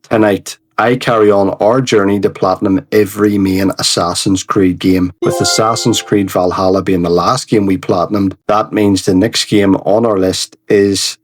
Tonight, I carry on our journey to platinum every main Assassin's Creed game. With Assassin's Creed Valhalla being the last game we platinumed, that means the next game on our list is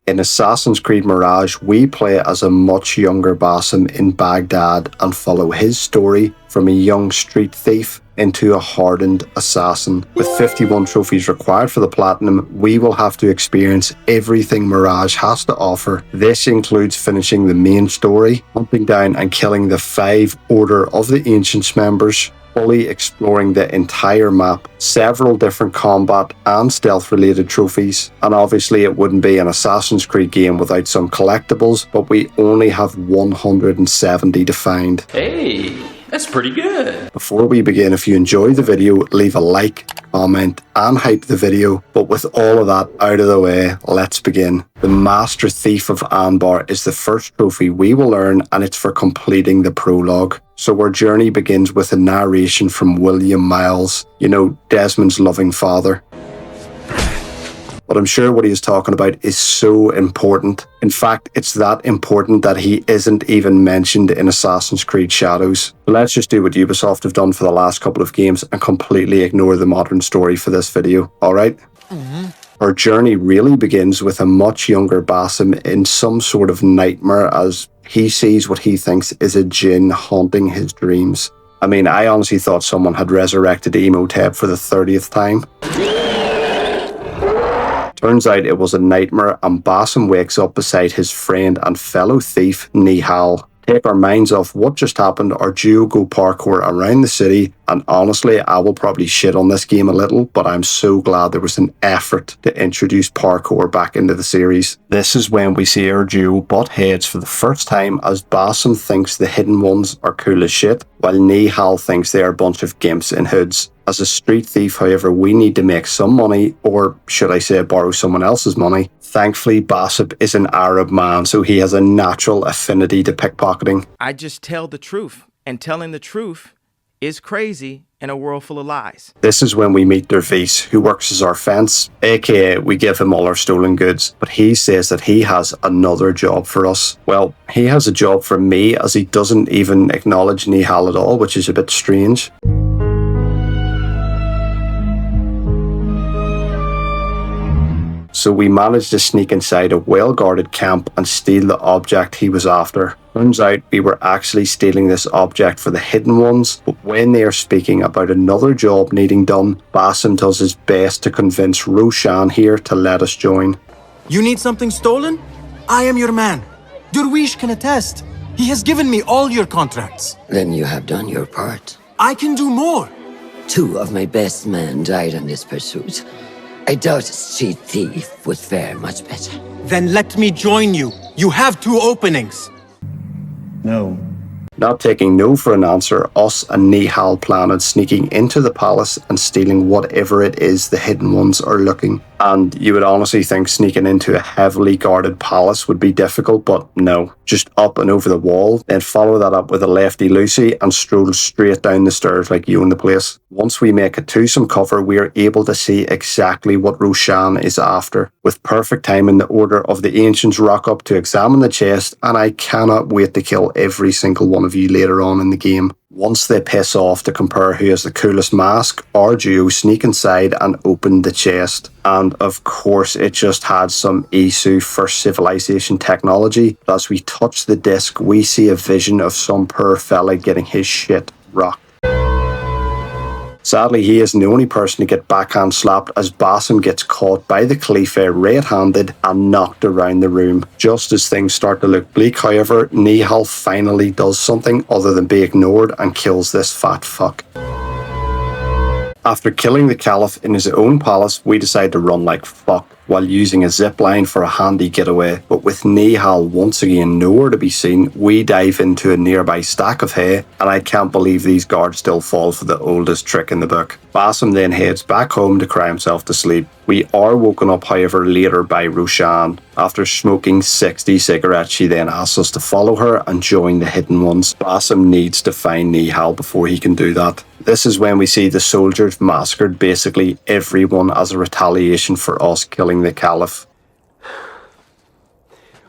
in Assassin's Creed Mirage, we play as a much younger Basim in Baghdad and follow his story from a young street thief into a hardened assassin. With 51 trophies required for the platinum, we will have to experience everything Mirage has to offer. This includes finishing the main story, hunting down and killing the 5 Order of the Ancients members, fully exploring the entire map, several different combat and stealth related trophies, and obviously it wouldn't be an Assassin's Creed game without some collectibles, but we only have 170 to find. Hey, that's pretty good. Before we begin, if you enjoyed the video, leave a like, comment and hype the video. But with all of that out of the way, let's begin. The Master Thief of Anbar is the first trophy we will earn, and it's for completing the prologue. So our journey begins with a narration from William Miles, you know, Desmond's loving father. But I'm sure what he is talking about is so important. In fact, it's that important that he isn't even mentioned in Assassin's Creed Shadows. Let's just do what Ubisoft have done for the last couple of games and completely ignore the modern story for this video, alright? Our journey really begins with a much younger Basim in some sort of nightmare as he sees what he thinks is a djinn haunting his dreams. I mean, I honestly thought someone had resurrected Emotep for the 30th time. Turns out it was a nightmare, and Basim wakes up beside his friend and fellow thief, Nihal. Take our minds off what just happened, our duo go parkour around the city, and honestly, I will probably shit on this game a little, but I'm so glad there was an effort to introduce parkour back into the series. This is when we see our duo butt heads for the first time as Basim thinks the hidden ones are cool as shit, while Nihal thinks they are a bunch of gimps in hoods. As a street thief, however, we need to make some money, or should I say borrow someone else's money. Thankfully, Basim is an Arab man, so he has a natural affinity to pickpocketing. I just tell the truth, and telling the truth is crazy in a world full of lies. This is when we meet Dervis, who works as our fence, aka we give him all our stolen goods, but he says that he has another job for us. Well, he has a job for me as he doesn't even acknowledge Nihal at all, which is a bit strange. So we managed to sneak inside a well-guarded camp and steal the object he was after. Turns out we were actually stealing this object for the hidden ones, but when they are speaking about another job needing done, Basim does his best to convince Roshan here to let us join. You need something stolen? I am your man. Durwish can attest. He has given me all your contracts. Then you have done your part. I can do more. 2 of my best men died in this pursuit. I doubt a street thief would fare much better. Then let me join you. You have 2 openings. No. Not taking no for an answer, us and Nihal plan on sneaking into the palace and stealing whatever it is the hidden ones are looking. And you would honestly think sneaking into a heavily guarded palace would be difficult, but no. Just up and over the wall, then follow that up with a lefty-loosey and stroll straight down the stairs like you own the place. Once we make it to some cover, we are able to see exactly what Roshan is after. With perfect timing, the Order of the Ancients rock up to examine the chest, and I cannot wait to kill every single one of you later on in the game. Once they piss off to compare who has the coolest mask, our duo sneak inside and open the chest. And of course, it just had some Isu First Civilization technology. As we touch the disc, we see a vision of some poor fella getting his shit rocked. Sadly, he isn't the only person to get backhand slapped as Basim gets caught by the Khalife red-handed and knocked around the room. Just as things start to look bleak, however, Nihal finally does something other than be ignored and kills this fat fuck. After killing the Caliph in his own palace, we decide to run like fuck. while using a zip line for a handy getaway. But with Nihal once again nowhere to be seen, we dive into a nearby stack of hay, and I can't believe these guards still fall for the oldest trick in the book. Basim then heads back home to cry himself to sleep. We are woken up, however, later by Roshan. After smoking 60 cigarettes, she then asks us to follow her and join the Hidden Ones. Basim needs to find Nihal before he can do that. This is when we see the soldiers massacred basically everyone as a retaliation for us killing the Caliph.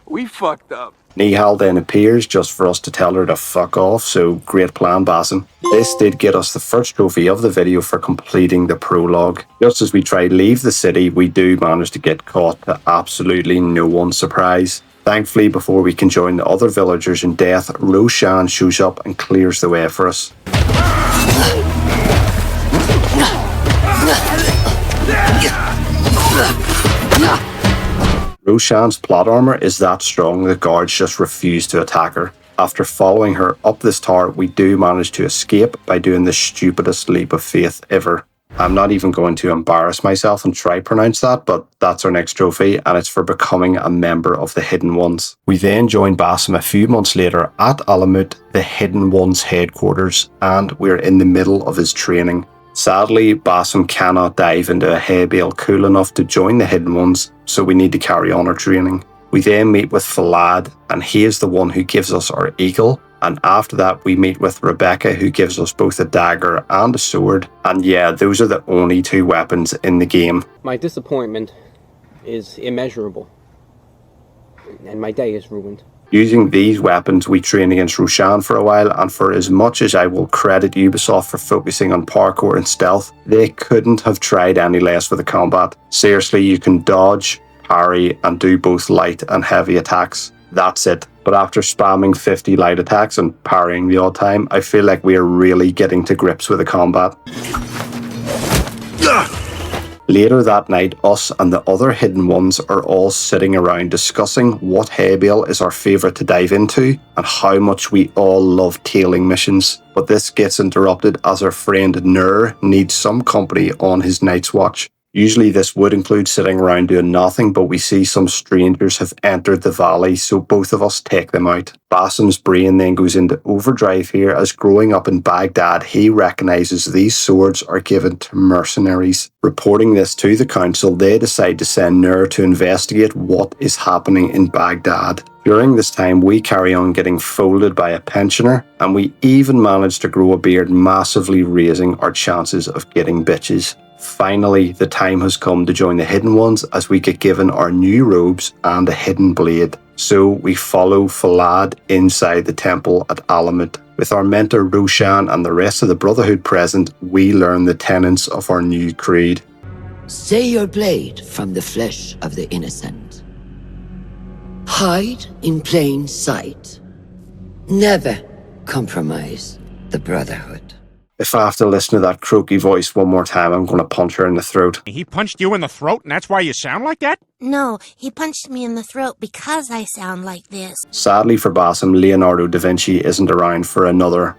We fucked up. Nihal then appears just for us to tell her to fuck off, so great plan, Basim. This did get us the first trophy of the video for completing the prologue. Just as we try to leave the city, we do manage to get caught to absolutely no one's surprise. Thankfully, before we can join the other villagers in death, Roshan shows up and clears the way for us. Roshan's plot armor is that strong the guards just refuse to attack her. After following her up this tower, we do manage to escape by doing the stupidest leap of faith ever. I'm not even going to embarrass myself and try pronounce that, but that's our next trophy, and it's for becoming a member of the Hidden Ones. We then join Basim a few months later at Alamut, the Hidden Ones headquarters, and we're in the middle of his training. Sadly, Basim cannot dive into a hay bale cool enough to join the Hidden Ones, so we need to carry on our training. We then meet with Falad, and he is the one who gives us our eagle, and after that we meet with Rebecca, who gives us both a dagger and a sword, and yeah, those are the only two weapons in the game. My disappointment is immeasurable, and my day is ruined. Using these weapons, we train against Roshan for a while, and for as much as I will credit Ubisoft for focusing on parkour and stealth, they couldn't have tried any less for the combat. Seriously, you can dodge, parry, and do both light and heavy attacks. That's it. But after spamming 50 light attacks and parrying the odd time, I feel like we are really getting to grips with the combat. Later that night, us and the other Hidden Ones are all sitting around discussing what hay bale is our favourite to dive into and how much we all love tailing missions. But this gets interrupted as our friend Nur needs some company on his night's watch. Usually this would include sitting around doing nothing, but we see some strangers have entered the valley, so both of us take them out. Basim's brain then goes into overdrive here, as growing up in Baghdad, he recognises these swords are given to mercenaries. Reporting this to the council, they decide to send Nur to investigate what is happening in Baghdad. During this time, we carry on getting folded by a pensioner, and we even manage to grow a beard, massively raising our chances of getting bitches. Finally, the time has come to join the Hidden Ones, as we get given our new robes and a hidden blade. So we follow Falad inside the temple at Alamut. With our mentor Roshan and the rest of the Brotherhood present, we learn the tenets of our new creed. Stay your blade from the flesh of the innocent. Hide in plain sight. Never compromise the Brotherhood. If I have to listen to that croaky voice one more time, I'm going to punch her in the throat. He punched you in the throat, and that's why you sound like that? No, he punched me in the throat because I sound like this. Sadly for Basim, Leonardo da Vinci isn't around for another,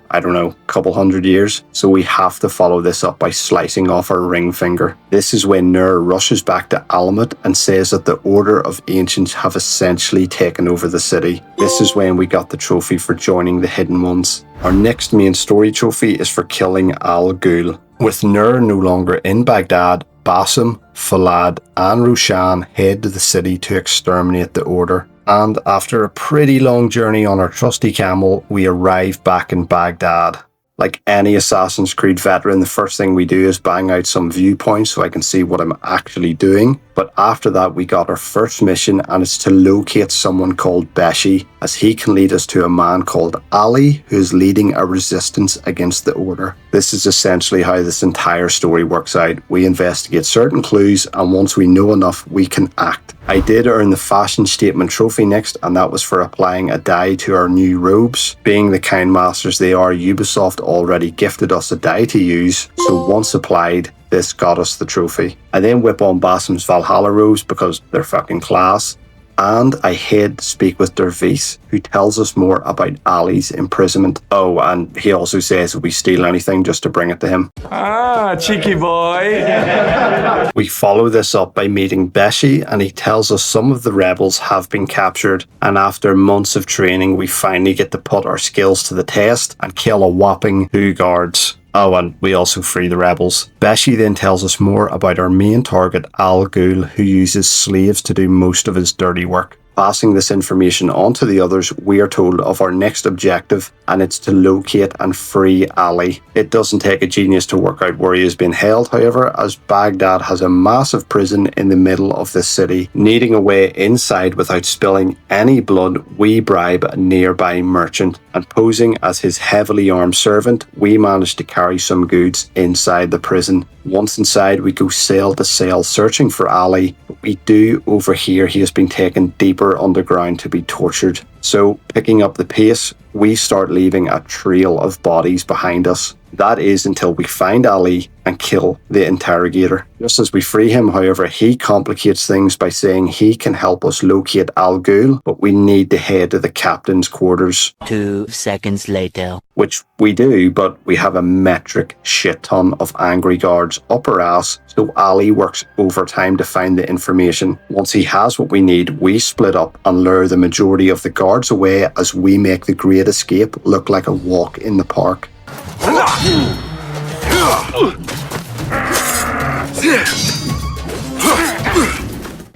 couple hundred years, so we have to follow this up by slicing off our ring finger. This is when Nur rushes back to Alamut and says that the Order of Ancients have essentially taken over the city. This is when we got the trophy for joining the Hidden Ones. Our next main story trophy is for killing Al Ghul. With Nur no longer in Baghdad, Basim, Falad and Roshan head to the city to exterminate the Order. And after a pretty long journey on our trusty camel, we arrive back in Baghdad. Like any Assassin's Creed veteran, the first thing we do is bang out some viewpoints so I can see what I'm actually doing. But after that, we got our first mission, and it's to locate someone called Beshi, as he can lead us to a man called Ali, who is leading a resistance against the Order. This is essentially how this entire story works out. We investigate certain clues, and once we know enough, we can act. I did earn the fashion statement trophy next, and that was for applying a dye to our new robes. Being the kind masters they are, Ubisoft already gifted us a dye to use, so once applied, this got us the trophy. I then whip on Basim's Valhalla robes because they're fucking class. and I head to speak with Dervis, who tells us more about Ali's imprisonment. Oh, and he also says if we steal anything, just to bring it to him. Ah, cheeky boy. We follow this up by meeting Beshi, and he tells us some of the rebels have been captured, and after months of training, we finally get to put our skills to the test and kill a whopping 2 guards. Oh, and we also free the rebels. Beshi then tells us more about our main target, Al Ghul, who uses slaves to do most of his dirty work. Passing this information on to the others, we are told of our next objective, and it's to locate and free Ali. It doesn't take a genius to work out where he is being held, however, as Baghdad has a massive prison in the middle of the city. Needing a way inside without spilling any blood, we bribe a nearby merchant, and posing as his heavily armed servant, we manage to carry some goods inside the prison. Once inside, we go cell to cell searching for Ali, but we do overhear he has been taken deeper underground to be tortured. So, picking up the pace, we start leaving a trail of bodies behind us. That is until we find Ali and kill the interrogator. Just as we free him, however, he complicates things by saying he can help us locate Al Ghul, but we need to head to the captain's quarters. 2 seconds later. Which we do, but we have a metric shit ton of angry guards up our ass, so Ali works overtime to find the information. Once he has what we need, we split up and lure the majority of the guards away as we make the Great Escape look like a walk in the park.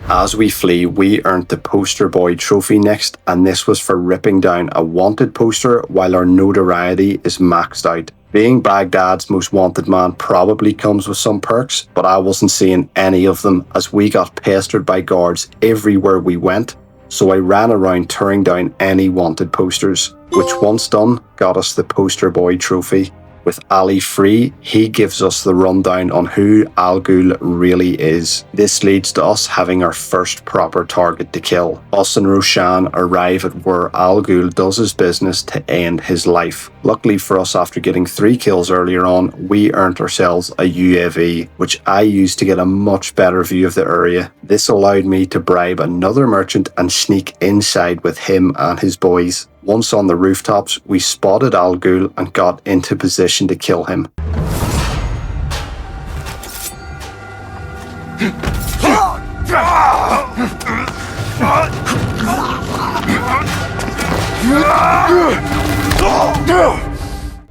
As we flee, we earned the Poster Boy trophy next, and this was for ripping down a wanted poster while our notoriety is maxed out. Being Baghdad's most wanted man probably comes with some perks, but I wasn't seeing any of them as we got pestered by guards everywhere we went, so I ran around tearing down any wanted posters, which once done got us the Poster Boy trophy. With Ali free, he gives us the rundown on who Al Ghul really is. This leads to us having our first proper target to kill. Us and Roshan arrive at where Al Ghul does his business to end his life. Luckily for us, after getting 3 kills earlier on, we earned ourselves a UAV, which I used to get a much better view of the area. This allowed me to bribe another merchant and sneak inside with him and his boys. Once on the rooftops, we spotted Al Ghul and got into position to kill him.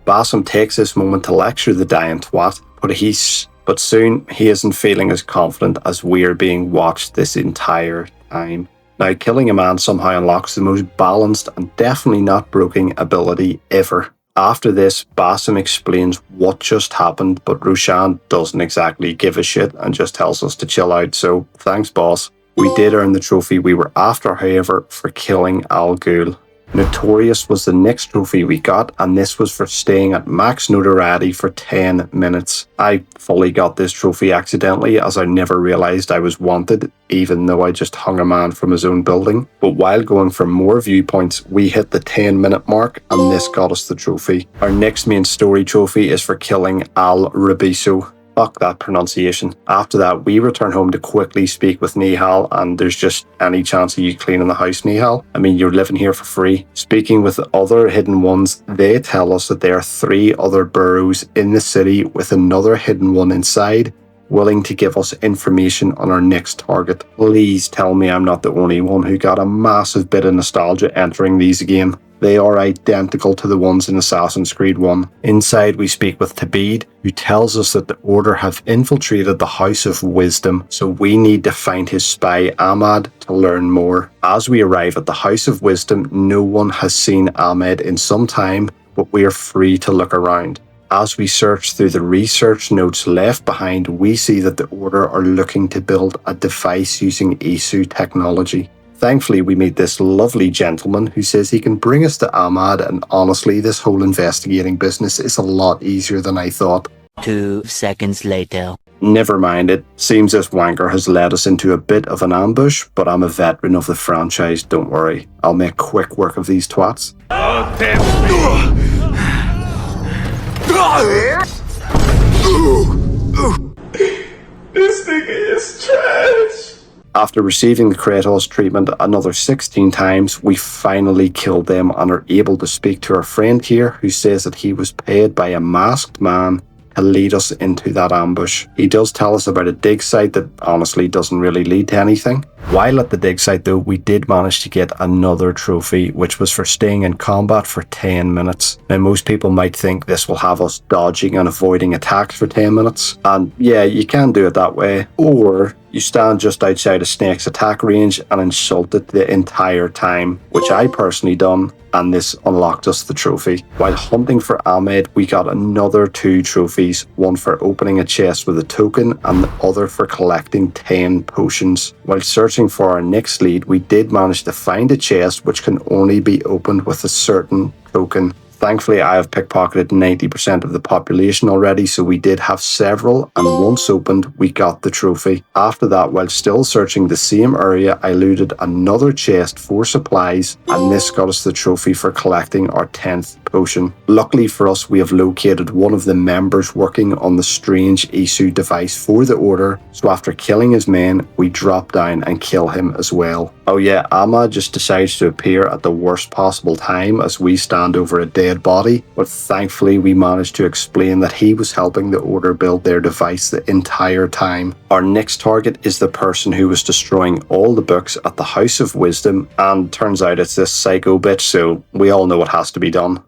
Basim takes this moment to lecture the dying twat, but soon he isn't feeling as confident as we're being watched this entire time. Now, killing a man somehow unlocks the most balanced and definitely not broken ability ever. After this, Basim explains what just happened, but Roshan doesn't exactly give a shit and just tells us to chill out, so thanks boss. We did earn the trophy we were after, however, for killing Al Ghul. Notorious was the next trophy we got, and this was for staying at max notoriety for 10 minutes. I fully got this trophy accidentally, as I never realised I was wanted, even though I just hung a man from his own building. But while going for more viewpoints, we hit the 10-minute mark, and this got us the trophy. Our next main story trophy is for killing Al Rabiso. Fuck that pronunciation. After that, we return home to quickly speak with Nihal, and there's just any chance of you cleaning the house, Nihal? I mean, you're living here for free. Speaking with the other hidden ones, they tell us that there are 3 other burrows in the city with another hidden one inside, willing to give us information on our next target. Please tell me I'm not the only one who got a massive bit of nostalgia entering these again. They are identical to the ones in Assassin's Creed 1. Inside, we speak with Tabid, who tells us that the Order have infiltrated the House of Wisdom, so we need to find his spy Ahmad to learn more. As we arrive at the House of Wisdom, no one has seen Ahmed in some time, but we are free to look around. As we search through the research notes left behind, we see that the Order are looking to build a device using ISU technology. Thankfully, we meet this lovely gentleman who says he can bring us to Ahmad, and honestly, this whole investigating business is a lot easier than I thought. 2 seconds later. Never mind, it seems this wanker has led us into a bit of an ambush, but I'm a veteran of the franchise, don't worry. I'll make quick work of these twats. This nigga is trash. After receiving the Kratos treatment another 16 times, we finally killed them and are able to speak to our friend here, who says that he was paid by a masked man to lead us into that ambush. He does tell us about a dig site that honestly doesn't really lead to anything. While at the dig site though, we did manage to get another trophy, which was for staying in combat for 10 minutes. Now most people might think this will have us dodging and avoiding attacks for 10 minutes. And yeah, you can do it that way. Or you stand just outside a snake's attack range and insult it the entire time, which I personally done, and this unlocked us the trophy. While hunting for Ahmed, we got another 2 trophies, one for opening a chest with a token and the other for collecting 10 potions. While searching for our next lead, we did manage to find a chest which can only be opened with a certain token. Thankfully, I have pickpocketed 90% of the population already, so we did have several, and once opened, we got the trophy. After that, while still searching the same area, I looted another chest for supplies, and this got us the trophy for collecting our 10th potion. Luckily for us, we have located one of the members working on the strange Isu device for the Order, so after killing his men, we drop down and kill him as well. Oh yeah, Amma just decides to appear at the worst possible time as we stand over a dead body, but thankfully we managed to explain that he was helping the Order build their device the entire time. Our next target is the person who was destroying all the books at the House of Wisdom, and turns out it's this psycho bitch, so we all know what has to be done.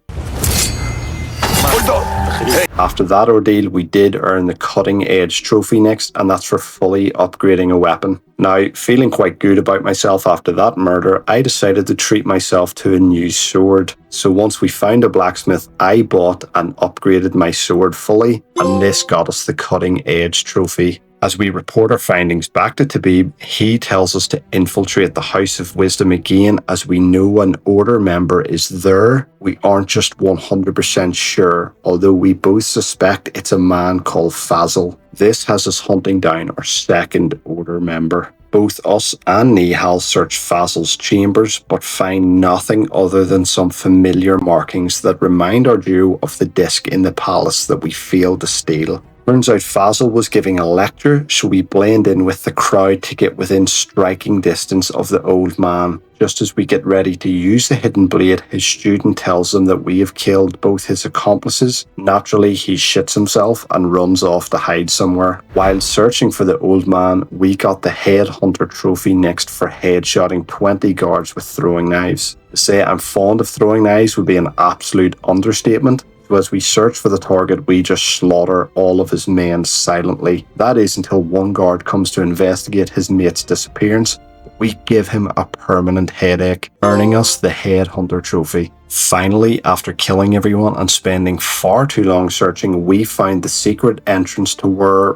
After that ordeal, we did earn the Cutting Edge trophy next, and that's for fully upgrading a weapon. Now, feeling quite good about myself after that murder, I decided to treat myself to a new sword. So once we found a blacksmith, I bought and upgraded my sword fully, and this got us the Cutting Edge trophy. As we report our findings back to Tabib, he tells us to infiltrate the House of Wisdom again, as we know an Order member is there. We aren't just 100% sure, although we both suspect it's a man called Fazil. This has us hunting down our second Order member. Both us and Nihal search Fazil's chambers, but find nothing other than some familiar markings that remind our duo of the disc in the palace that we failed to steal. Turns out Fazil was giving a lecture, so we blend in with the crowd to get within striking distance of the old man. Just as we get ready to use the hidden blade, his student tells them that we have killed both his accomplices. Naturally, he shits himself and runs off to hide somewhere. While searching for the old man, we got the Headhunter trophy next for headshotting 20 guards with throwing knives. To say I'm fond of throwing knives would be an absolute understatement. So as we search for the target, we just slaughter all of his men silently. That is until one guard comes to investigate his mate's disappearance. We give him a permanent headache, earning us the Headhunter trophy. Finally, after killing everyone and spending far too long searching, we find the secret entrance to where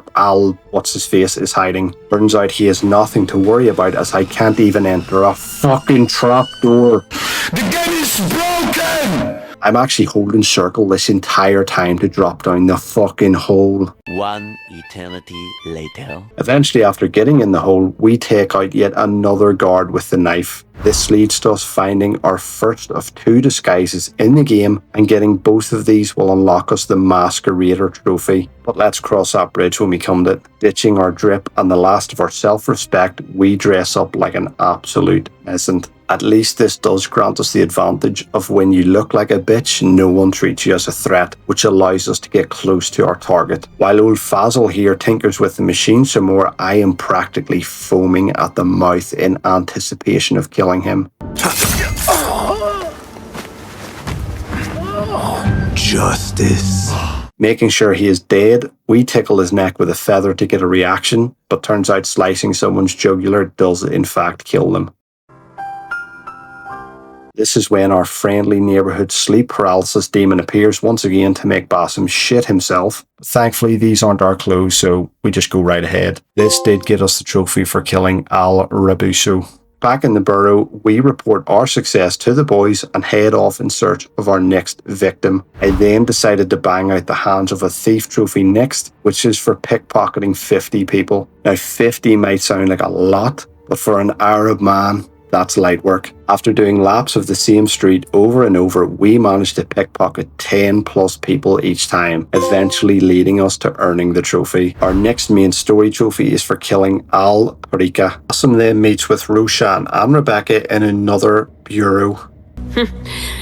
What's-His-Face is hiding. Turns out he has nothing to worry about, as I can't even enter a fucking trapdoor. The game is broken! I'm actually holding circle this entire time to drop down the fucking hole. One eternity later. Eventually, after getting in the hole, we take out yet another guard with the knife. This leads to us finding our first of 2 disguises in the game, and getting both of these will unlock us the Masquerader trophy. But let's cross that bridge when we come to it. Ditching our drip and the last of our self-respect, we dress up like an absolute peasant. At least this does grant us the advantage of when you look like a bitch, no one treats you as a threat, which allows us to get close to our target. While old Fazil here tinkers with the machine some more, I am practically foaming at the mouth in anticipation of killing him. Justice. Making sure he is dead, we tickle his neck with a feather to get a reaction, but turns out slicing someone's jugular does in fact kill them. This is when our friendly neighborhood sleep paralysis demon appears once again to make Basim shit himself. Thankfully, these aren't our clothes, so we just go right ahead. This did get us the trophy for killing Al-Rabuso. Back in the burrow, we report our success to the boys and head off in search of our next victim. I then decided to bang out the Hands of a Thief trophy next, which is for pickpocketing 50 people. Now, 50 might sound like a lot, but for an Arab man, That's light work. After doing laps of the same street over and over, we managed to pickpocket 10 plus people each time, eventually leading us to earning the trophy. Our next main story trophy is for killing Al Parika. Basim then meets with Roshan and Rebecca in another bureau.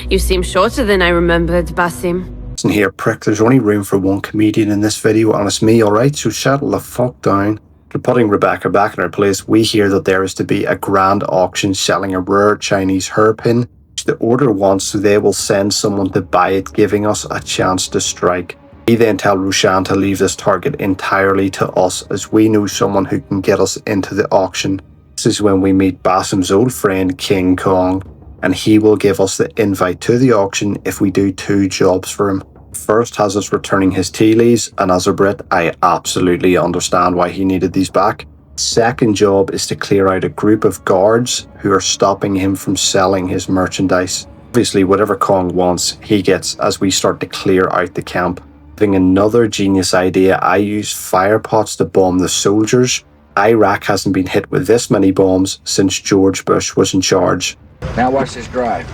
You seem shorter than I remembered, Basim. Listen here, prick, there's only room for one comedian in this video, and it's me, alright? So settle the fuck down. After putting Rebecca back in her place, we hear that there is to be a grand auction selling a rare Chinese hairpin, which the order wants, so they will send someone to buy it, giving us a chance to strike. We then tell Roshan to leave this target entirely to us, as we know someone who can get us into the auction. This is when we meet Basim's old friend King Kong, and he will give us the invite to the auction if we do 2 jobs for him. First has us returning his tea leaves, and as a Brit, I absolutely understand why he needed these back. Second job is to clear out a group of guards who are stopping him from selling his merchandise. Obviously, whatever Kong wants, he gets as we start to clear out the camp. Having another genius idea, I use fire pots to bomb the soldiers. Iraq hasn't been hit with this many bombs since George Bush was in charge. Now watch this drive.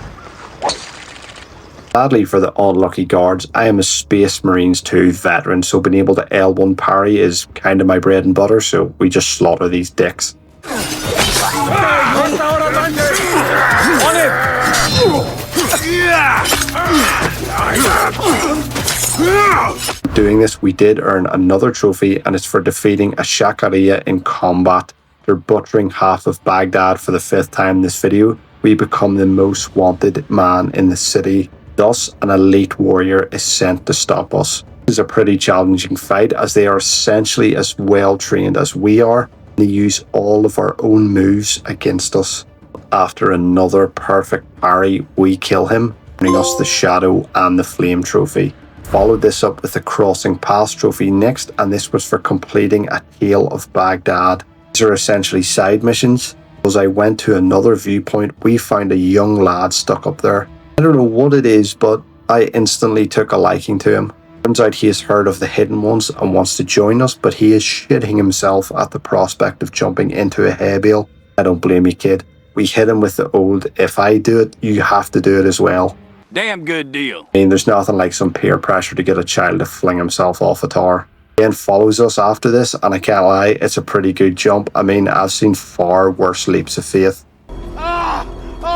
Sadly for the unlucky guards, I am a Space Marines 2 veteran, so being able to L1 parry is kind of my bread and butter, so we just slaughter these dicks. Doing this, we did earn another trophy, and it's for defeating a Shakaria in combat. They're butchering half of Baghdad for the 5th time in this video. We become the most wanted man in the city. Thus, an elite warrior is sent to stop us. This is a pretty challenging fight, as they are essentially as well trained as we are. They use all of our own moves against us. After another perfect parry, we kill him, earning us the Shadow and the Flame trophy. Followed this up with the Crossing Pass trophy next, and this was for completing a Tale of Baghdad. These are essentially side missions. As I went to another viewpoint, we found a young lad stuck up there. I don't know what it is, but I instantly took a liking to him. Turns out he has heard of the Hidden Ones and wants to join us, but he is shitting himself at the prospect of jumping into a hay bale. I don't blame you, kid. We hit him with the old, if I do it, you have to do it as well. Damn good deal. I mean, there's nothing like some peer pressure to get a child to fling himself off a tower. He then follows us after this, and I can't lie, it's a pretty good jump. I mean, I've seen far worse leaps of faith.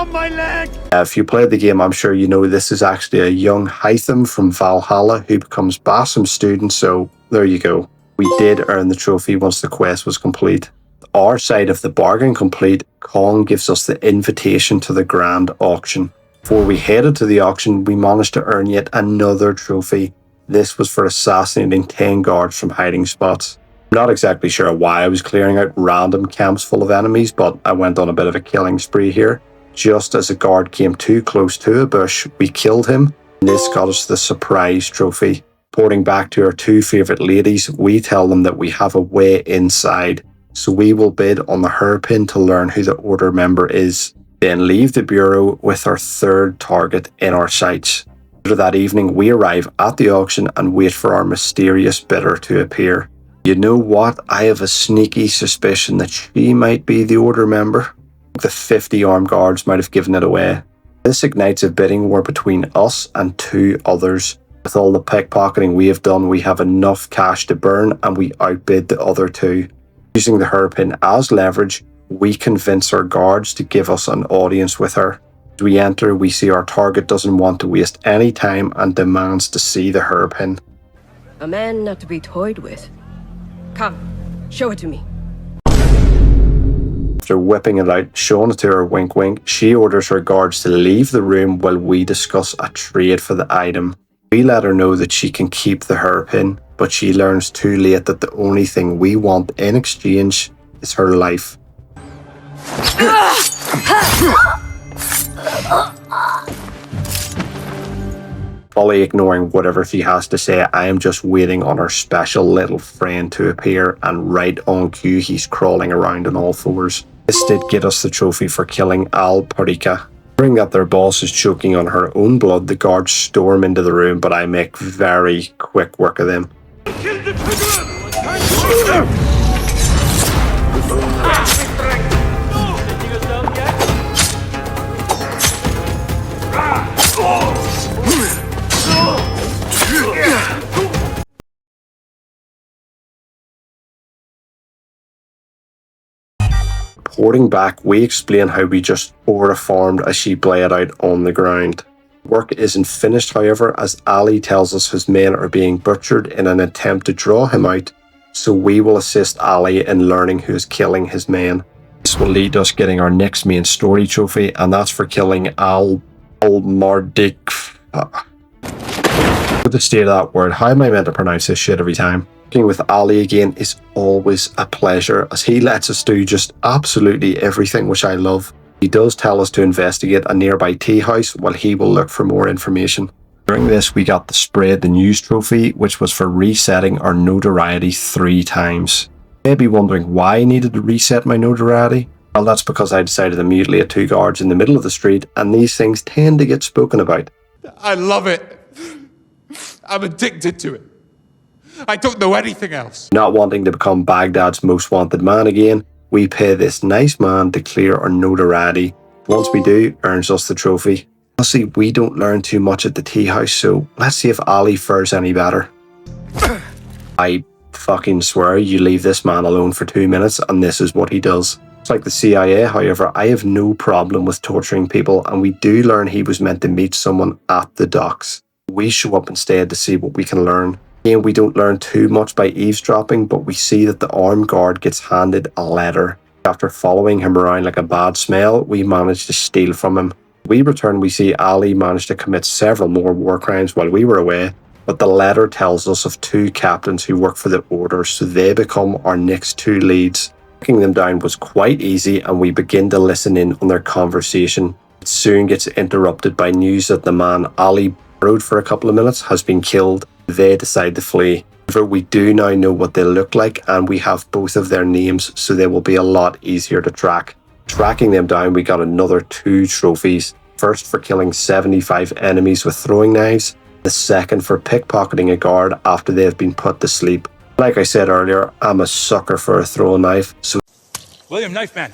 My leg! If you played the game, I'm sure you know this is actually a young Hytham from Valhalla who becomes Basim's student, so there you go. We did earn the trophy once the quest was complete. Our side of the bargain complete, Kong gives us the invitation to the grand auction. Before we headed to the auction, we managed to earn yet another trophy. This was for assassinating 10 guards from hiding spots. I'm not exactly sure why I was clearing out random camps full of enemies, but I went on a bit of a killing spree here. Just as a guard came too close to a bush, we killed him, and this got us the surprise trophy. Reporting back to our 2 favourite ladies, we tell them that we have a way inside, so we will bid on the hairpin to learn who the order member is, then leave the bureau with our 3rd target in our sights. Later that evening, we arrive at the auction and wait for our mysterious bidder to appear. You know what? I have a sneaky suspicion that she might be the order member. The 50 armed guards might have given it away. This ignites a bidding war between us and 2 others. With all the pickpocketing we have done, we have enough cash to burn, and we outbid the other 2. Using the hairpin as leverage, we convince our guards to give us an audience with her. As we enter, we see our target doesn't want to waste any time and demands to see the hairpin. A man not to be toyed with. Come, show it to me. After whipping it out, showing it to her wink wink, she orders her guards to leave the room while we discuss a trade for the item. We let her know that she can keep the hairpin, but she learns too late that the only thing we want in exchange is her life. Fully ignoring whatever she has to say, I am just waiting on our special little friend to appear, and right on cue he's crawling around on all fours. This did get us the trophy for killing Al Parika. Hearing that their boss is choking on her own blood, the guards storm into the room, but I make very quick work of them. Reporting back, we explain how we just overfarmed as she bled out on the ground. Work isn't finished, however, as Ali tells us his men are being butchered in an attempt to draw him out, so we will assist Ali in learning who is killing his men. This will lead us getting our next main story trophy, and that's for killing Al-Mardik. With the state of that word, how am I meant to pronounce this shit every time? Working with Ali again is always a pleasure, as he lets us do just absolutely everything, which I love. He does tell us to investigate a nearby tea house while he will look for more information. During this, we got the Spread the News trophy, which was for resetting our notoriety 3 times. You may be wondering why I needed to reset my notoriety. Well, that's because I decided to mutilate 2 guards in the middle of the street, and these things tend to get spoken about. I love it. I'm addicted to it. I don't know anything else. Not wanting to become Baghdad's most wanted man again, we pay this nice man to clear our notoriety. Once we do, earns us the trophy. Honestly, we don't learn too much at the tea house, so let's see if Ali fares any better. I fucking swear you leave this man alone for 2 minutes and this is what he does. It's like the CIA, however, I have no problem with torturing people, and we do learn he was meant to meet someone at the docks. We show up instead to see what we can learn. Again, we don't learn too much by eavesdropping, but we see that the armed guard gets handed a letter. After following him around like a bad smell, we manage to steal from him. We return, we see Ali managed to commit several more war crimes while we were away, but the letter tells us of 2 captains who work for the Order, so they become our next 2 leads. Tracking them down was quite easy, and we begin to listen in on their conversation. It soon gets interrupted by news that the man Ali borrowed for a couple of minutes has been killed. They decide to flee. However, we do now know what they look like, and we have both of their names, so they will be a lot easier to track. Tracking them down, we got another 2 trophies. First for killing 75 enemies with throwing knives, the second for pickpocketing a guard after they have been put to sleep. Like I said earlier, I'm a sucker for a throwing knife, so William, knife man.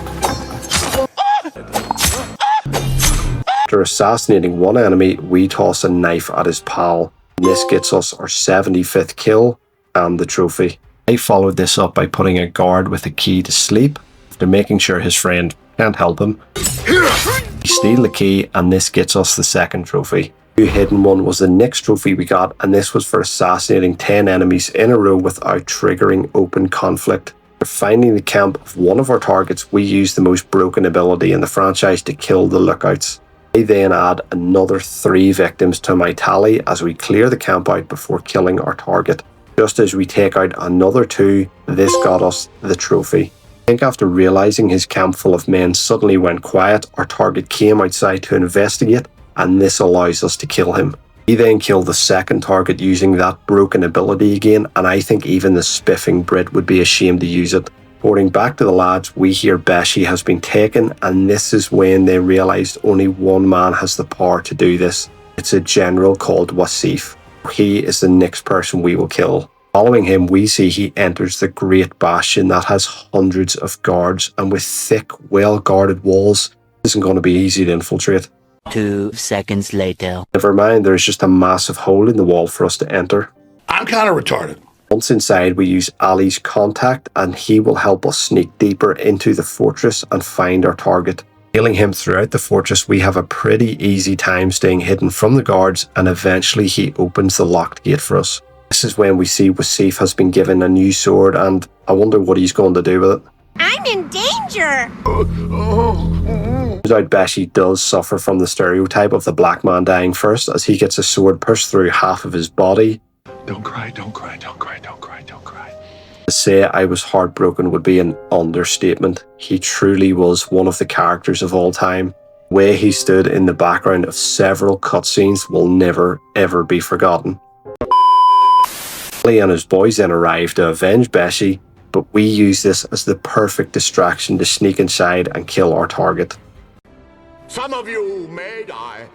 after assassinating one enemy, we toss a knife at his pal. This gets us our 75th kill and the trophy. I followed this up by putting a guard with a key to sleep after making sure his friend can't help him. We steal the key, and this gets us the 2nd trophy. The hidden one was the next trophy we got, and this was for assassinating 10 enemies in a row without triggering open conflict. For finding the camp of one of our targets, we used the most broken ability in the franchise to kill the lookouts. I then add another 3 victims to my tally as we clear the camp out before killing our target. Just as we take out another 2, this got us the trophy. I think after realizing his camp full of men suddenly went quiet, our target came outside to investigate, and this allows us to kill him. We then kill the 2nd target using that broken ability again, and I think even the spiffing Brit would be ashamed to use it. Reporting back to the lads, we hear Beshi has been taken, and this is when they realised only one man has the power to do this. It's a general called Wasif. He is the next person we will kill. Following him, we see he enters the Great Bastion that has hundreds of guards, and with thick, well-guarded walls, it isn't going to be easy to infiltrate. 2 seconds later. Never mind, there's just a massive hole in the wall for us to enter. I'm kind of retarded. Once inside, we use Ali's contact, and he will help us sneak deeper into the fortress and find our target. Hailing him throughout the fortress, we have a pretty easy time staying hidden from the guards, and eventually he opens the locked gate for us. This is when we see Wasif has been given a new sword, and I wonder what he's going to do with it. I'm in danger! No doubt Beshi does suffer from the stereotype of the black man dying first, as he gets a sword pushed through half of his body. Don't cry, don't cry, don't cry, don't cry, don't cry. To say I was heartbroken would be an understatement. He truly was one of the characters of all time. The way he stood in the background of several cutscenes will never ever be forgotten. Ali and his boys then arrive to avenge Beshi, but we use this as the perfect distraction to sneak inside and kill our target. Some of you may die,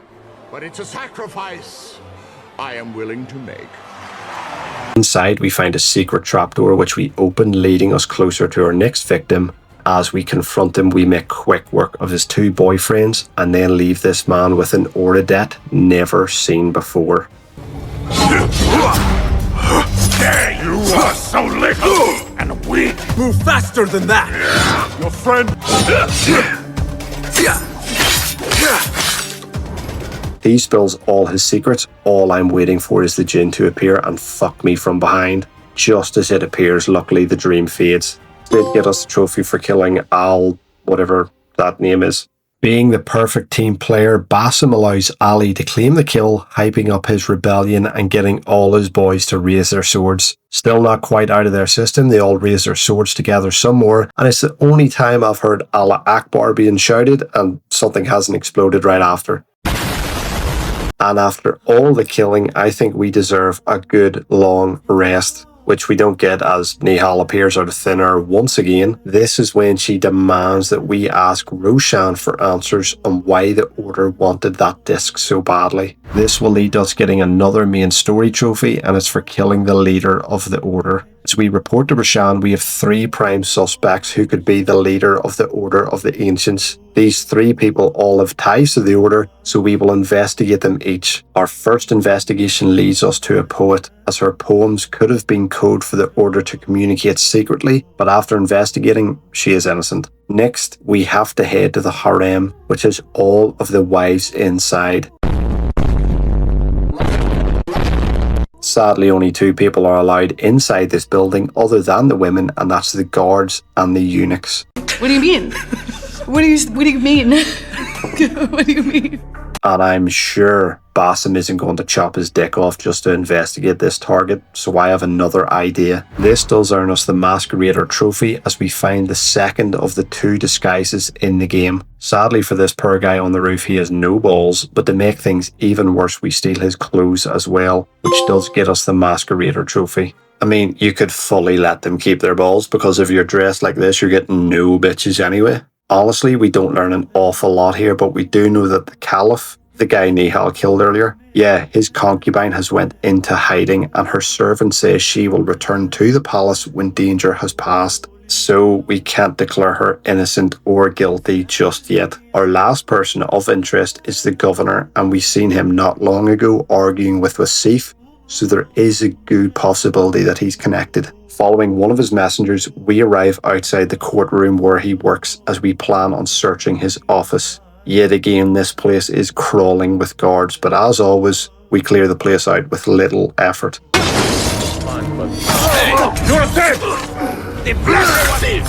but it's a sacrifice I am willing to make. Inside, we find a secret trapdoor which we open, leading us closer to our next victim, As we confront him, we make quick work of his 2 boyfriends and then leave this man with an aura debt never seen before. You are so little and weak. Move faster than that! Your friend. He spills all his secrets. All I'm waiting for is the djinn to appear and fuck me from behind. Just as it appears, luckily the dream fades. Did get us a trophy for killing Al, whatever that name is. Being the perfect team player, Basim allows Ali to claim the kill, hyping up his rebellion and getting all his boys to raise their swords. Still not quite out of their system, they all raise their swords together some more, and it's the only time I've heard Allah Akbar being shouted and something hasn't exploded right after. And after all the killing, I think we deserve a good long rest, which we don't get as Nihal appears out of thin air once again. This is when she demands that we ask Roshan for answers on why the Order wanted that disc so badly. This will lead us getting another main story trophy, and it's for killing the leader of the Order. As we report to Roshan, we have 3 prime suspects who could be the leader of the Order of the Ancients. These 3 people all have ties to the Order, so we will investigate them each. Our first investigation leads us to a poet, as her poems could have been code for the Order to communicate secretly, but after investigating, she is innocent. Next, we have to head to the harem, which has all of the wives inside. Sadly, only 2 people are allowed inside this building other than the women, and that's the guards and the eunuchs. What do you mean? What do you mean? What do you mean? And I'm sure Basim isn't going to chop his dick off just to investigate this target, so I have another idea. This does earn us the Masquerader trophy, as we find the second of the 2 disguises in the game. Sadly for this poor guy on the roof, he has no balls, but to make things even worse, we steal his clothes as well, which does get us the Masquerader trophy. I mean, you could fully let them keep their balls, because if you're dressed like this, you're getting no bitches anyway. Honestly, we don't learn an awful lot here, but we do know that the Caliph, the guy Nihal killed earlier, yeah, his concubine has went into hiding, and her servant says she will return to the palace when danger has passed. So we can't declare her innocent or guilty just yet. Our last person of interest is the governor, and we've seen him not long ago arguing with Wasif, so there is a good possibility that he's connected. Following one of his messengers, we arrive outside the courtroom where he works, as we plan on searching his office. Yet again, this place is crawling with guards, but as always, we clear the place out with little effort. Hey, you're dead! The blasphemy!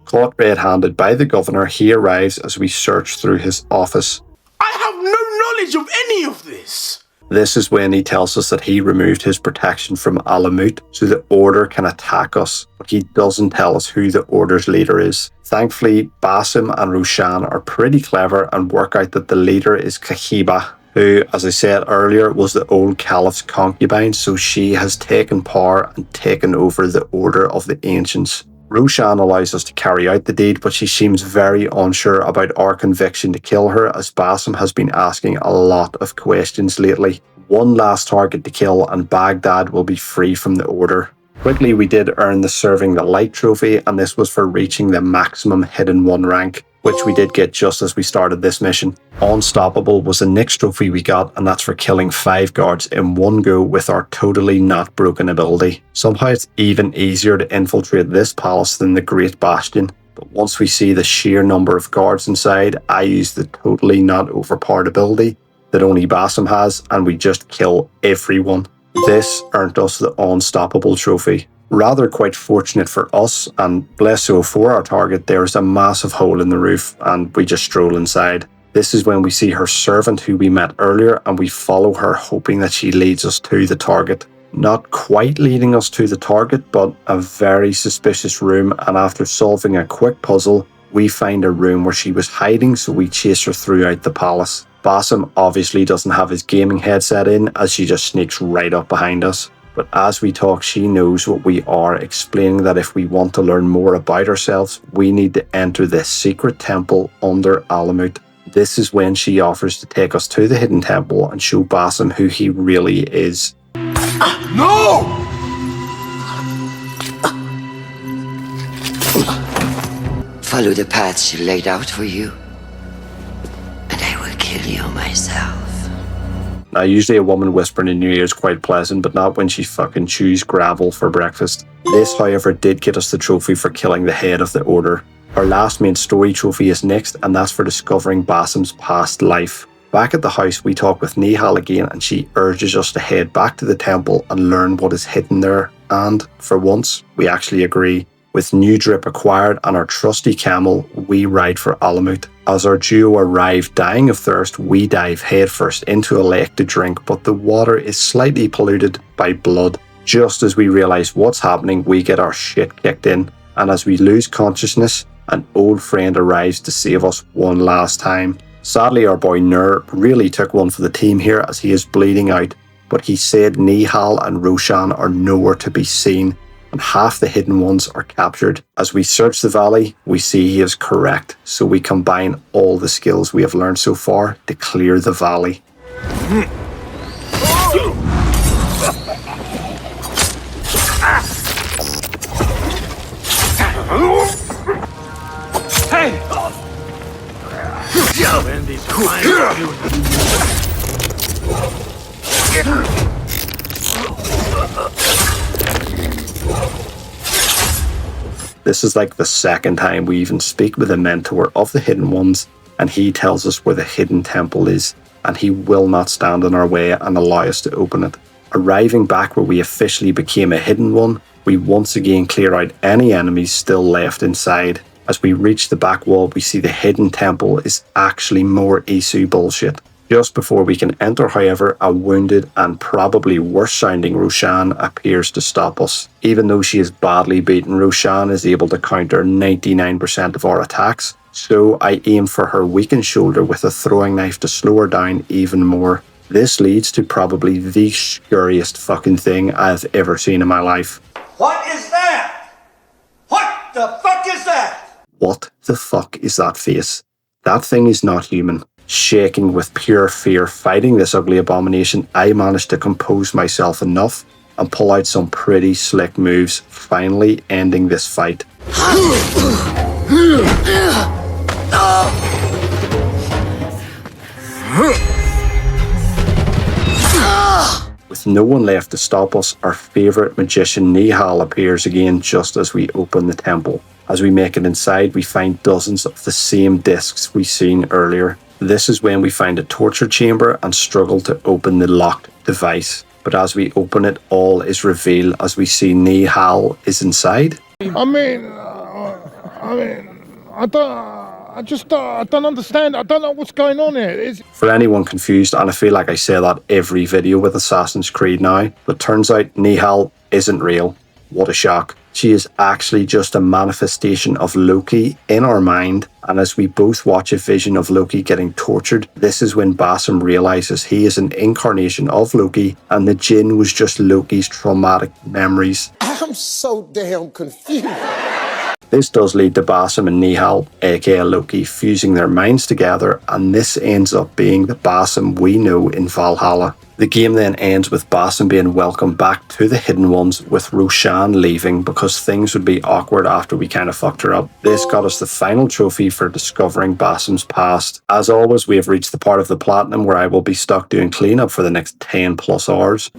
Caught red-handed by the governor, he arrives as we search through his office. I have no knowledge of any of this! This is when he tells us that he removed his protection from Alamut so the Order can attack us, but he doesn't tell us who the Order's leader is. Thankfully, Basim and Roshan are pretty clever and work out that the leader is Kahiba, who, as I said earlier, was the old Caliph's concubine, so she has taken power and taken over the Order of the Ancients. Roshan allows us to carry out the deed, but she seems very unsure about our conviction to kill her, as Basim has been asking a lot of questions lately. One last target to kill and Baghdad will be free from the Order. Quickly, we did earn the Serving the Light trophy, and this was for reaching the maximum Hidden 1 rank, which we did get just as we started this mission. Unstoppable was the next trophy we got, and that's for killing 5 guards in one go with our totally not broken ability. Somehow it's even easier to infiltrate this palace than the Great Bastion, but once we see the sheer number of guards inside, I use the totally not overpowered ability that only Basim has, and we just kill everyone. This earned us the Unstoppable trophy. Rather quite fortunate for us, and less so for our target, there is a massive hole in the roof, and we just stroll inside. This is when we see her servant who we met earlier, and we follow her hoping that she leads us to the target. Not quite leading us to the target, but a very suspicious room, and after solving a quick puzzle, we find a room where she was hiding, so we chase her throughout the palace. Basim obviously doesn't have his gaming headset in, as she just sneaks right up behind us. But as we talk, she knows what we are, explaining that if we want to learn more about ourselves, we need to enter this secret temple under Alamut. This is when she offers to take us to the hidden temple and show Basim who he really is. No! Follow the path she laid out for you, and I will kill you myself. Now, usually a woman whispering in your ear is quite pleasant, but not when she fucking chews gravel for breakfast. This, however, did get us the trophy for killing the head of the order. Our last main story trophy is next, and that's for discovering Basim's past life. Back at the house, we talk with Nihal again, and she urges us to head back to the temple and learn what is hidden there. And, for once, we actually agree. With new drip acquired and our trusty camel, we ride for Alamut. As our duo arrive dying of thirst, we dive headfirst into a lake to drink, but the water is slightly polluted by blood. Just as we realise what's happening, we get our shit kicked in, and as we lose consciousness, an old friend arrives to save us one last time. Sadly, our boy Nur really took one for the team here as he is bleeding out, but he said Nihal and Roshan are nowhere to be seen, and half the hidden ones are captured. As we search the valley, we see he is correct, so we combine all the skills we have learned so far to clear the valley. Hey! When these This is like the second time we even speak with a mentor of the hidden ones, and he tells us where the hidden temple is, and he will not stand in our way and allow us to open it. Arriving back where we officially became a hidden one, we once again clear out any enemies still left inside. As we reach the back wall, we see the hidden temple is actually more Isu bullshit. Just before we can enter, however, a wounded and probably worse sounding Roshan appears to stop us. Even though she is badly beaten, Roshan is able to counter 99% of our attacks, so I aim for her weakened shoulder with a throwing knife to slow her down even more. This leads to probably the scariest fucking thing I've ever seen in my life. What is that? What the fuck is that? What the fuck is that face? That thing is not human. Shaking with pure fear, fighting this ugly abomination, I managed to compose myself enough and pull out some pretty slick moves, finally ending this fight. With no one left to stop us, our favourite magician Nihal appears again just as we open the temple. As we make it inside, we find dozens of the same discs we seen earlier. This is when we find a torture chamber and struggle to open the locked device. But as we open it, all is revealed as we see Nihal is inside. I don't understand. I don't know what's going on here. For anyone confused, and I feel like I say that every video with Assassin's Creed now, but turns out Nihal isn't real. What a shock. She is actually just a manifestation of Loki in our mind, and as we both watch a vision of Loki getting tortured, this is when Basim realizes he is an incarnation of Loki, and the Jinn was just Loki's traumatic memories. I'm so damn confused. This does lead to Basim and Nihal, aka Loki, fusing their minds together, and this ends up being the Basim we know in Valhalla. The game then ends with Basim being welcomed back to the Hidden Ones, with Roshan leaving because things would be awkward after we kind of fucked her up. This got us the final trophy for discovering Basim's past. As always, we have reached the part of the platinum where I will be stuck doing cleanup for the next 10 plus hours.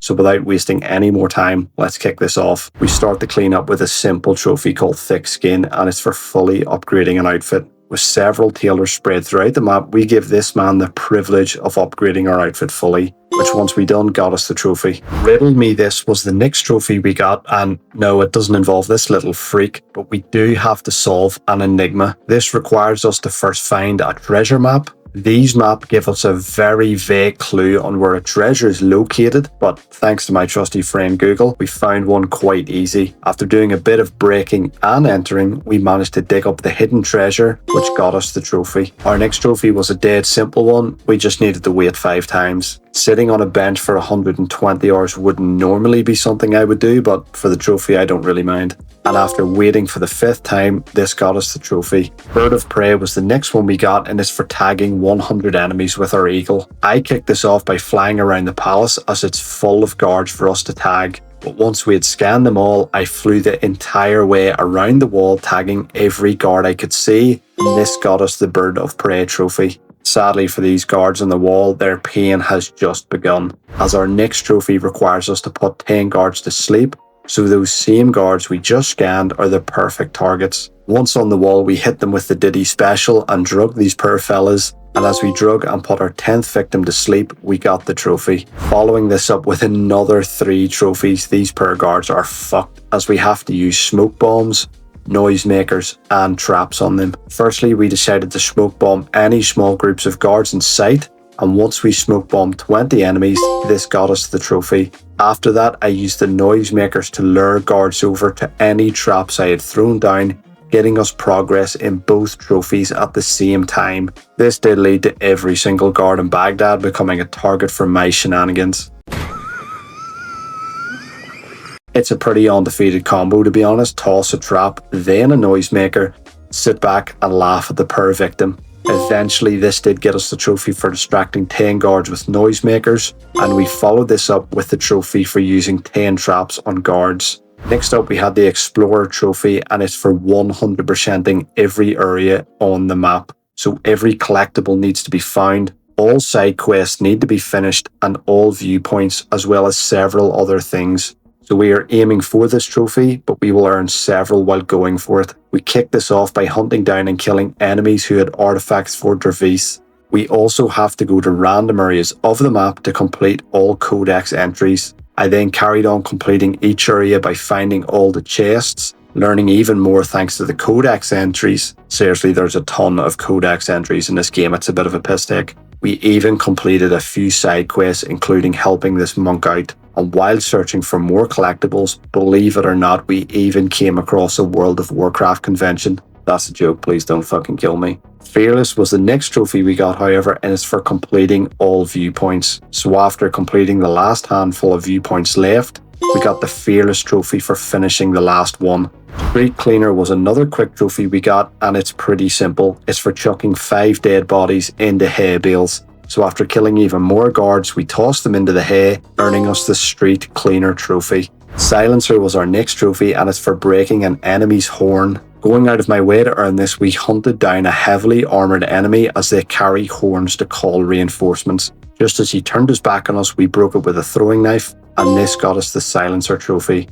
So without wasting any more time, let's kick this off. We start the cleanup with a simple trophy called Thick Skin, and it's for fully upgrading an outfit. With several tailors spread throughout the map, we give this man the privilege of upgrading our outfit fully, which once we done got us the trophy. Riddle me this was the next trophy we got, and no, it doesn't involve this little freak, but we do have to solve an enigma. This requires us to first find a treasure map. These maps give us a very vague clue on where a treasure is located, but thanks to my trusty friend Google, we found one quite easy. After doing a bit of breaking and entering, we managed to dig up the hidden treasure, which got us the trophy. Our next trophy was a dead simple one, we just needed to wait 5 times. Sitting on a bench for 120 hours wouldn't normally be something I would do, but for the trophy I don't really mind. And after waiting for the 5th time, this got us the trophy. Bird of Prey was the next one we got, and it's for tagging 100 enemies with our eagle. I kicked this off by flying around the palace as it's full of guards for us to tag. But once we had scanned them all, I flew the entire way around the wall tagging every guard I could see, and this got us the Bird of Prey trophy. Sadly for these guards on the wall, their pain has just begun, as our next trophy requires us to put 10 guards to sleep, so those same guards we just scanned are the perfect targets. Once on the wall, we hit them with the Diddy special and drug these poor fellas, and as we drug and put our 10th victim to sleep, we got the trophy. Following this up with another 3 trophies, these poor guards are fucked as we have to use smoke bombs, noisemakers and traps on them. Firstly, we decided to smoke bomb any small groups of guards in sight, and once we smoke bombed 20 enemies, this got us the trophy. After that, I used the noisemakers to lure guards over to any traps I had thrown down, getting us progress in both trophies at the same time. This did lead to every single guard in Baghdad becoming a target for my shenanigans. It's a pretty undefeated combo, to be honest. Toss a trap, then a noisemaker, sit back and laugh at the poor victim. Eventually, this did get us the trophy for distracting 10 guards with noisemakers, and we followed this up with the trophy for using 10 traps on guards. Next up, we had the Explorer trophy, and it's for 100%ing every area on the map. So every collectible needs to be found, all side quests need to be finished, and all viewpoints, as well as several other things. So we are aiming for this trophy, but we will earn several while going for it. We kicked this off by hunting down and killing enemies who had artifacts for Dervis. We also have to go to random areas of the map to complete all codex entries. I then carried on completing each area by finding all the chests, learning even more thanks to the codex entries. Seriously, there's a ton of codex entries in this game, it's a bit of a piss take. We even completed a few side quests, including helping this monk out. And while searching for more collectibles, believe it or not, we even came across a World of Warcraft convention. That's a joke, please don't fucking kill me. Fearless was the next trophy we got, however, and it's for completing all viewpoints. So after completing the last handful of viewpoints left, we got the Fearless trophy for finishing the last one. Street Cleaner was another quick trophy we got, and it's pretty simple. It's for chucking 5 dead bodies into hay bales. So after killing even more guards, we tossed them into the hay, earning us the Street Cleaner trophy. Silencer was our next trophy, and it's for breaking an enemy's horn. Going out of my way to earn this, we hunted down a heavily armoured enemy as they carry horns to call reinforcements. Just as he turned his back on us, we broke it with a throwing knife, and this got us the Silencer trophy.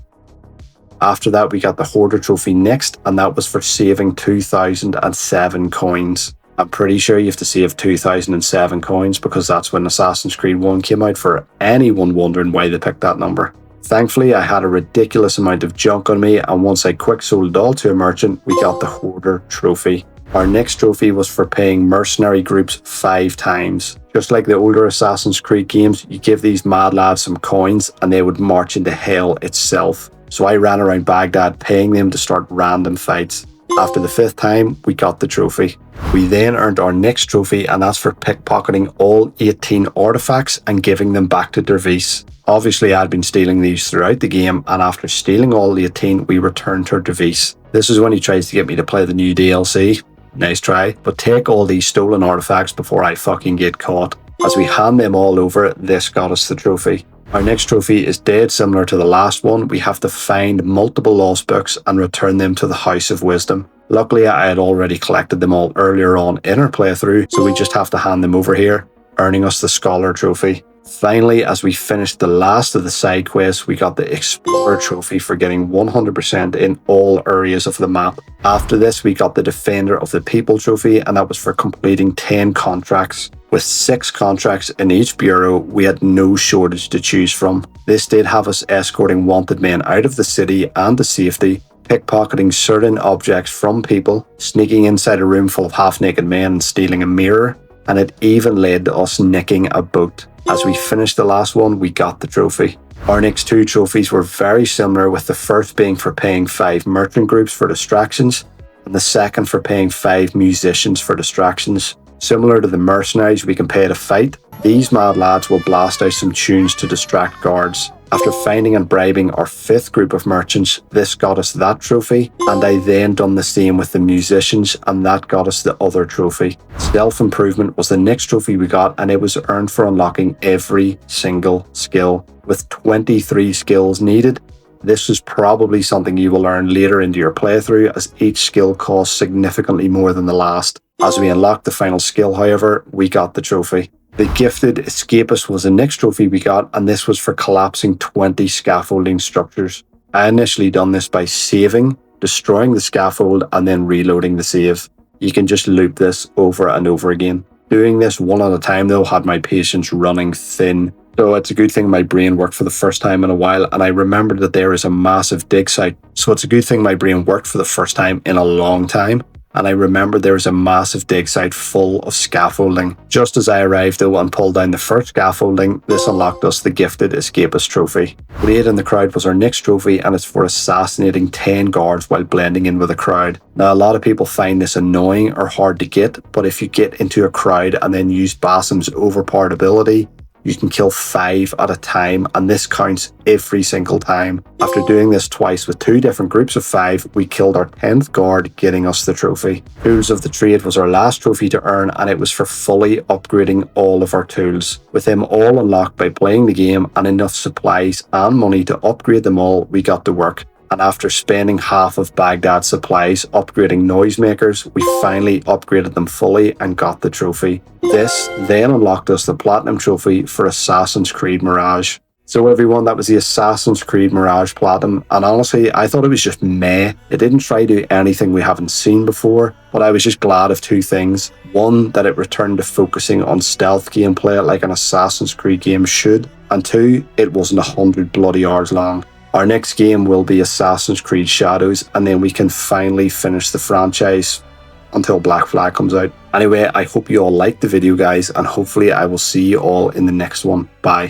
After that, we got the Hoarder trophy next, and that was for saving 2007 coins. I'm pretty sure you have to save 2007 coins because that's when Assassin's Creed 1 came out, for anyone wondering why they picked that number. Thankfully, I had a ridiculous amount of junk on me, and once I quick sold it all to a merchant, we got the Hoarder trophy. Our next trophy was for paying mercenary groups 5 times. Just like the older Assassin's Creed games, you give these mad lads some coins and they would march into hell itself. So I ran around Baghdad paying them to start random fights. After the 5th time, we got the trophy. We then earned our next trophy, and that's for pickpocketing all 18 artifacts and giving them back to Dervis. Obviously, I'd been stealing these throughout the game, and after stealing all 18, we returned to Dervis. This is when he tries to get me to play the new DLC. Nice try, but take all these stolen artifacts before I fucking get caught. As we hand them all over, this got us the trophy. Our next trophy is dead similar to the last one. We have to find multiple lost books and return them to the House of Wisdom. Luckily, I had already collected them all earlier on in our playthrough, so we just have to hand them over here, earning us the Scholar trophy. Finally, as we finished the last of the side quests, we got the Explorer trophy for getting 100% in all areas of the map. After this, we got the Defender of the People trophy, and that was for completing 10 contracts. With 6 contracts in each bureau, we had no shortage to choose from. This did have us escorting wanted men out of the city and to safety, pickpocketing certain objects from people, sneaking inside a room full of half-naked men and stealing a mirror, and it even led to us nicking a boat. As we finished the last one, we got the trophy. Our next 2 trophies were very similar, with the first being for paying 5 merchant groups for distractions, and the second for paying 5 musicians for distractions. Similar to the mercenaries we can pay to fight, these mad lads will blast out some tunes to distract guards. After finding and bribing our 5th group of merchants, this got us that trophy, and I then done the same with the musicians, and that got us the other trophy. Self-improvement was the next trophy we got, and it was earned for unlocking every single skill. With 23 skills needed, this is probably something you will learn later into your playthrough, as each skill costs significantly more than the last. As we unlocked the final skill, however, we got the trophy. The Gifted Escapist was the next trophy we got, and this was for collapsing 20 scaffolding structures. I initially done this by saving, destroying the scaffold, and then reloading the save. You can just loop this over and over again. Doing this one at a time though had my patience running thin. So it's a good thing my brain worked for the first time in a while, and I remembered that there is a massive dig site. So it's a good thing my brain worked for the first time in a long time. And I remember there was a massive dig site full of scaffolding. Just as I arrived though and pulled down the first scaffolding, this unlocked us the Gifted Escapist trophy. Raid in the Crowd was our next trophy, and it's for assassinating 10 guards while blending in with a crowd. Now a lot of people find this annoying or hard to get, but if you get into a crowd and then use Basim's overpowered ability, you can kill 5 at a time, and this counts every single time. After doing this twice with 2 different groups of 5, we killed our 10th guard, getting us the trophy. Tools of the Trade was our last trophy to earn, and it was for fully upgrading all of our tools. With them all unlocked by playing the game and enough supplies and money to upgrade them all, we got to work. And after spending half of Baghdad's supplies upgrading noisemakers, we finally upgraded them fully and got the trophy. This then unlocked us the Platinum Trophy for Assassin's Creed Mirage. So everyone, that was the Assassin's Creed Mirage Platinum, and honestly, I thought it was just meh. It didn't try to do anything we haven't seen before, but I was just glad of 2 things. One, that it returned to focusing on stealth gameplay like an Assassin's Creed game should, and 2, it wasn't 100 bloody hours long. Our next game will be Assassin's Creed Shadows, and then we can finally finish the franchise until Black Flag comes out. Anyway, I hope you all liked the video, guys, and hopefully I will see you all in the next one. Bye.